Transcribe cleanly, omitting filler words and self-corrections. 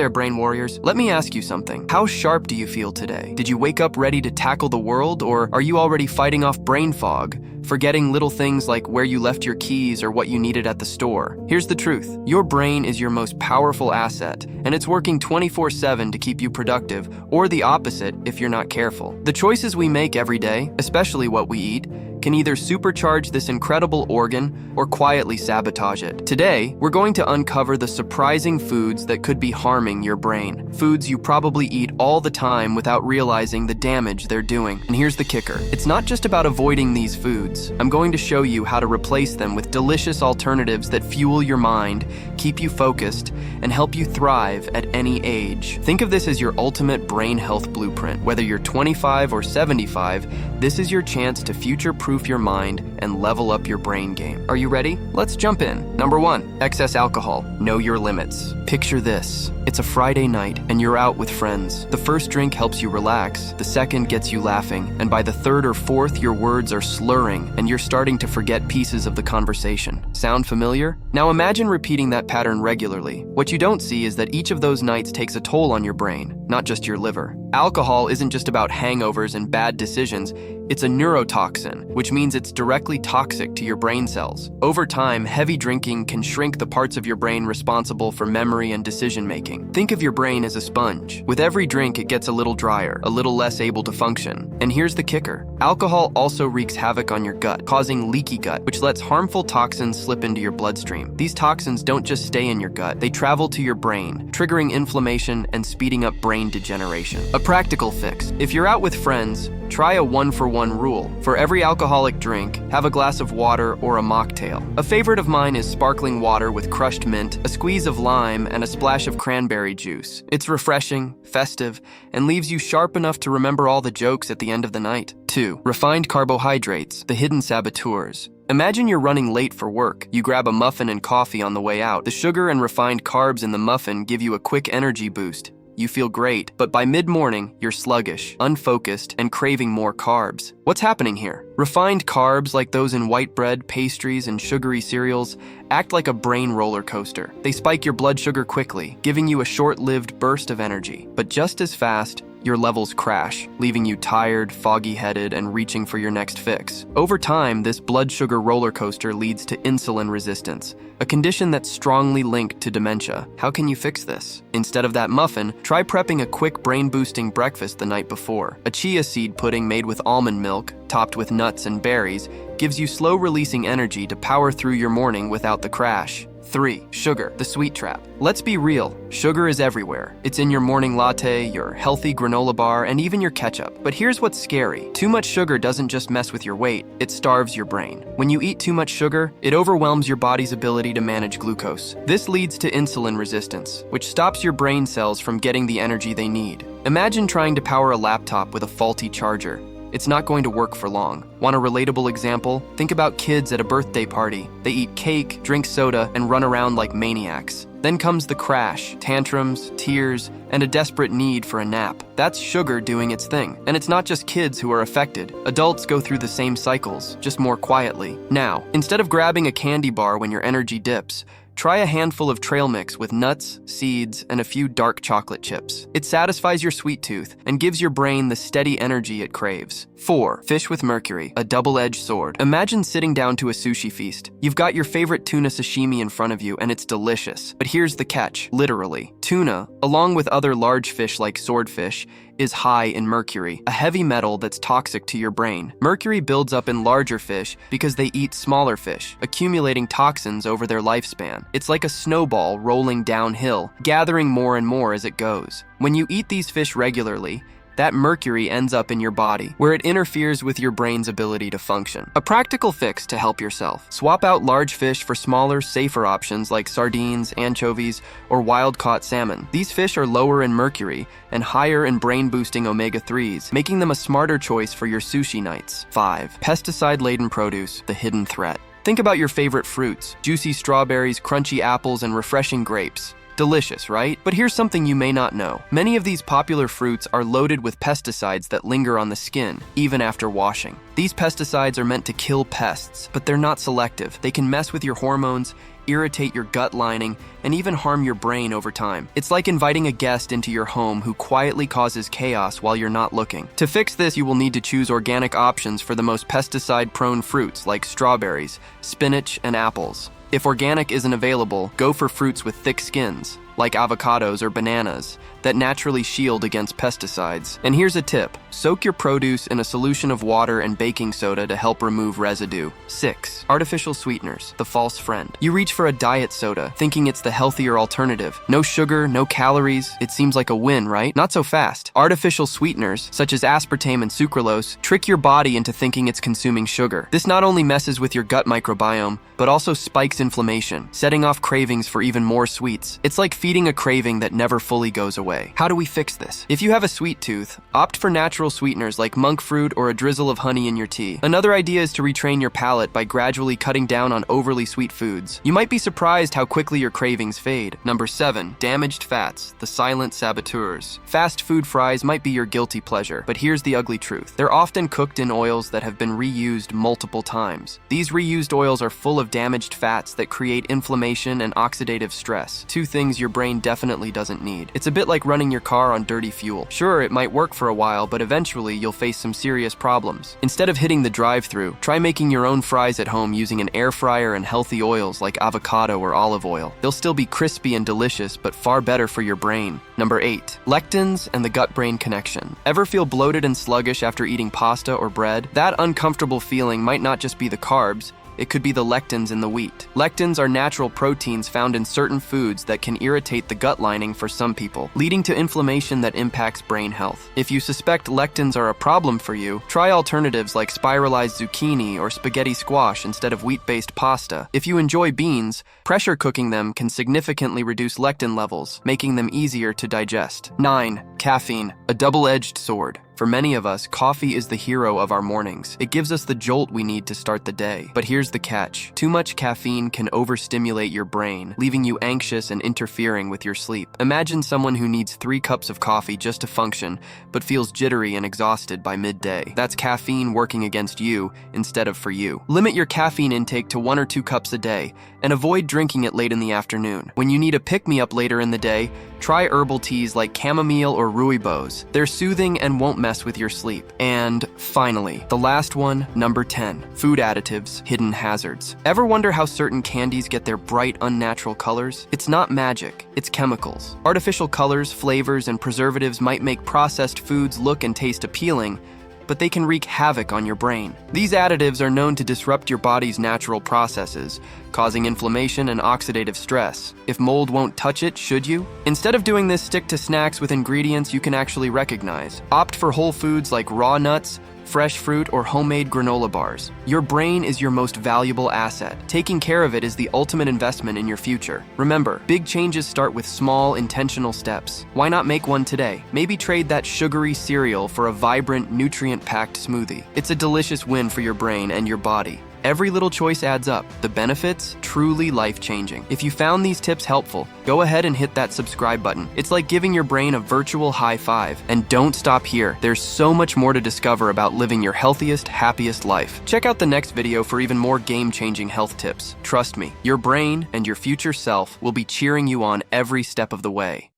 there, brain warriors. Let me ask you something. How sharp do you feel today? Did you wake up ready to tackle the world, or are you already fighting off brain fog, forgetting little things like where you left your keys or what you needed at the store? Here's the truth. Your brain is your most powerful asset, and it's working 24/7 to keep you productive, or the opposite if you're not careful. The choices we make every day, especially what we eat, can either supercharge this incredible organ or quietly sabotage it. Today, we're going to uncover the surprising foods that could be harming your brain. Foods you probably eat all the time without realizing the damage they're doing. And here's the kicker. It's not just about avoiding these foods. I'm going to show you how to replace them with delicious alternatives that fuel your mind, keep you focused, and help you thrive at any age. Think of this as your ultimate brain health blueprint. Whether you're 25 or 75, this is your chance to future-proof your mind and level up your brain game. Are you ready? Let's jump in. Number 1, excess alcohol. Know your limits. Picture this. It's a Friday night and you're out with friends. The first drink helps you relax, the second gets you laughing, and by the third or fourth, your words are slurring and you're starting to forget pieces of the conversation. Sound familiar? Now imagine repeating that pattern regularly. What you don't see is that each of those nights takes a toll on your brain, not just your liver. Alcohol isn't just about hangovers and bad decisions. It's a neurotoxin, which means it's directly toxic to your brain cells. Over time, heavy drinking can shrink the parts of your brain responsible for memory and decision-making. Think of your brain as a sponge. With every drink, it gets a little drier, a little less able to function. And here's the kicker. Alcohol also wreaks havoc on your gut, causing leaky gut, which lets harmful toxins slip into your bloodstream. These toxins don't just stay in your gut, they travel to your brain, triggering inflammation and speeding up brain degeneration. A practical fix. If you're out with friends, try a 1-for-1 rule. For every alcoholic drink, have a glass of water or a mocktail. A favorite of mine is sparkling water with crushed mint, a squeeze of lime, and a splash of cranberry juice. It's refreshing, festive, and leaves you sharp enough to remember all the jokes at the end of the night. 2. Refined carbohydrates, the hidden saboteurs. Imagine you're running late for work. You grab a muffin and coffee on the way out. The sugar and refined carbs in the muffin give you a quick energy boost. You feel great, but by mid-morning, you're sluggish, unfocused, and craving more carbs. What's happening here? Refined carbs, like those in white bread, pastries, and sugary cereals, act like a brain roller coaster. They spike your blood sugar quickly, giving you a short-lived burst of energy. But just as fast, your levels crash, leaving you tired, foggy-headed, and reaching for your next fix. Over time, this blood sugar roller coaster leads to insulin resistance, a condition that's strongly linked to dementia. How can you fix this? Instead of that muffin, try prepping a quick brain-boosting breakfast the night before. A chia seed pudding made with almond milk, topped with nuts and berries, gives you slow-releasing energy to power through your morning without the crash. 3. Sugar, the sweet trap. Let's be real, sugar is everywhere. It's in your morning latte, your healthy granola bar, and even your ketchup. But here's what's scary. Too much sugar doesn't just mess with your weight, it starves your brain. When you eat too much sugar, it overwhelms your body's ability to manage glucose. This leads to insulin resistance, which stops your brain cells from getting the energy they need. Imagine trying to power a laptop with a faulty charger. It's not going to work for long. Want a relatable example? Think about kids at a birthday party. They eat cake, drink soda, and run around like maniacs. Then comes the crash, tantrums, tears, and a desperate need for a nap. That's sugar doing its thing. And it's not just kids who are affected. Adults go through the same cycles, just more quietly. Now, instead of grabbing a candy bar when your energy dips, try a handful of trail mix with nuts, seeds, and a few dark chocolate chips. It satisfies your sweet tooth and gives your brain the steady energy it craves. 4. Fish with mercury, a double-edged sword. Imagine sitting down to a sushi feast. You've got your favorite tuna sashimi in front of you and it's delicious. But here's the catch, literally. Tuna, along with other large fish like swordfish, is high in mercury, a heavy metal that's toxic to your brain. Mercury builds up in larger fish because they eat smaller fish, accumulating toxins over their lifespan. It's like a snowball rolling downhill, gathering more and more as it goes. When you eat these fish regularly, that mercury ends up in your body, where it interferes with your brain's ability to function. A practical fix to help yourself. Swap out large fish for smaller, safer options like sardines, anchovies, or wild-caught salmon. These fish are lower in mercury and higher in brain-boosting omega-3s, making them a smarter choice for your sushi nights. 5. Pesticide-laden produce, the hidden threat. Think about your favorite fruits, juicy strawberries, crunchy apples, and refreshing grapes. Delicious, right? But here's something you may not know. Many of these popular fruits are loaded with pesticides that linger on the skin, even after washing. These pesticides are meant to kill pests, but they're not selective. They can mess with your hormones, irritate your gut lining, and even harm your brain over time. It's like inviting a guest into your home who quietly causes chaos while you're not looking. To fix this, you will need to choose organic options for the most pesticide-prone fruits like strawberries, spinach, and apples. If organic isn't available, go for fruits with thick skins, like avocados or bananas, that naturally shield against pesticides. And here's a tip: soak your produce in a solution of water and baking soda to help remove residue. 6. Artificial sweeteners, the false friend. You reach for a diet soda, thinking it's the healthier alternative. No sugar, no calories. It seems like a win, right? Not so fast. Artificial sweeteners, such as aspartame and sucralose, trick your body into thinking it's consuming sugar. This not only messes with your gut microbiome, but also spikes inflammation, setting off cravings for even more sweets. It's like feeding a craving that never fully goes away. How do we fix this? If you have a sweet tooth, opt for natural sweeteners like monk fruit or a drizzle of honey in your tea. Another idea is to retrain your palate by gradually cutting down on overly sweet foods. You might be surprised how quickly your cravings fade. Number 7. Damaged fats, the silent saboteurs. Fast food fries might be your guilty pleasure, but here's the ugly truth. They're often cooked in oils that have been reused multiple times. These reused oils are full of damaged fats that create inflammation and oxidative stress, two things your brain definitely doesn't need. It's a bit like running your car on dirty fuel. Sure, it might work for a while, but eventually you'll face some serious problems. Instead of hitting the drive-thru, try making your own fries at home using an air fryer and healthy oils like avocado or olive oil. They'll still be crispy and delicious, but far better for your brain. Number 8. Lectins and the gut-brain connection. Ever feel bloated and sluggish after eating pasta or bread? That uncomfortable feeling might not just be the carbs. It could be the lectins in the wheat. Lectins are natural proteins found in certain foods that can irritate the gut lining for some people, leading to inflammation that impacts brain health. If you suspect lectins are a problem for you, try alternatives like spiralized zucchini or spaghetti squash instead of wheat-based pasta. If you enjoy beans, pressure cooking them can significantly reduce lectin levels, making them easier to digest. 9. Caffeine, a double-edged sword. For many of us, coffee is the hero of our mornings. It gives us the jolt we need to start the day. But here's the catch. Too much caffeine can overstimulate your brain, leaving you anxious and interfering with your sleep. Imagine someone who needs 3 cups of coffee just to function, but feels jittery and exhausted by midday. That's caffeine working against you instead of for you. Limit your caffeine intake to 1 or 2 cups a day, and avoid drinking it late in the afternoon. When you need a pick-me-up later in the day, try herbal teas like chamomile or rooibos. They're soothing and won't mess with your sleep. And finally, the last one, number 10, food additives, hidden hazards. Ever wonder how certain candies get their bright, unnatural colors? It's not magic, it's chemicals. Artificial colors, flavors, and preservatives might make processed foods look and taste appealing, but they can wreak havoc on your brain. These additives are known to disrupt your body's natural processes, causing inflammation and oxidative stress. If mold won't touch it, should you? Instead of doing this, stick to snacks with ingredients you can actually recognize. Opt for whole foods like raw nuts, fresh fruit, or homemade granola bars. Your brain is your most valuable asset. Taking care of it is the ultimate investment in your future. Remember, big changes start with small, intentional steps. Why not make one today? Maybe trade that sugary cereal for a vibrant, nutrient-packed smoothie. It's a delicious win for your brain and your body. Every little choice adds up. The benefits, truly life-changing. If you found these tips helpful, go ahead and hit that subscribe button. It's like giving your brain a virtual high five. And don't stop here. There's so much more to discover about living your healthiest, happiest life. Check out the next video for even more game-changing health tips. Trust me, your brain and your future self will be cheering you on every step of the way.